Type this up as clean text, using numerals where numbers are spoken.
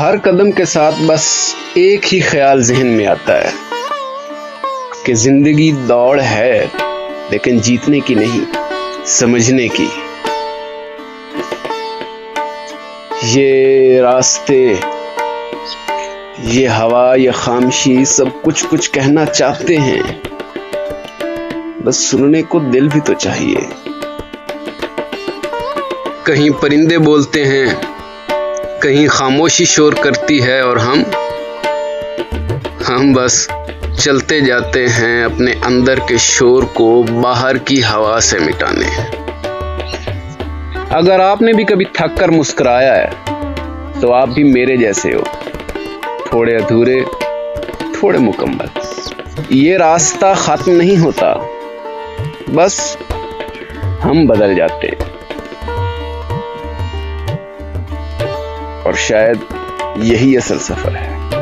हर कदम के साथ बस एक ही ख्याल जहन में आता है कि जिंदगी दौड़ है, लेकिन जीतने की नहीं, समझने की। ये रास्ते, ये हवा, ये खामोशी, सब कुछ कहना चाहते हैं, बस सुनने को दिल भी तो चाहिए। कहीं परिंदे बोलते हैं, कहीं खामोशी शोर करती है, और हम बस चलते जाते हैं अपने अंदर के शोर को बाहर की हवा से मिटाने। अगर आपने भी कभी थक कर मुस्कुराया है तो आप भी मेरे जैसे हो, थोड़े अधूरे, थोड़े मुकम्मल। ये रास्ता खत्म नहीं होता, बस हम बदल जाते हैं। और शायद यही असल सफर है।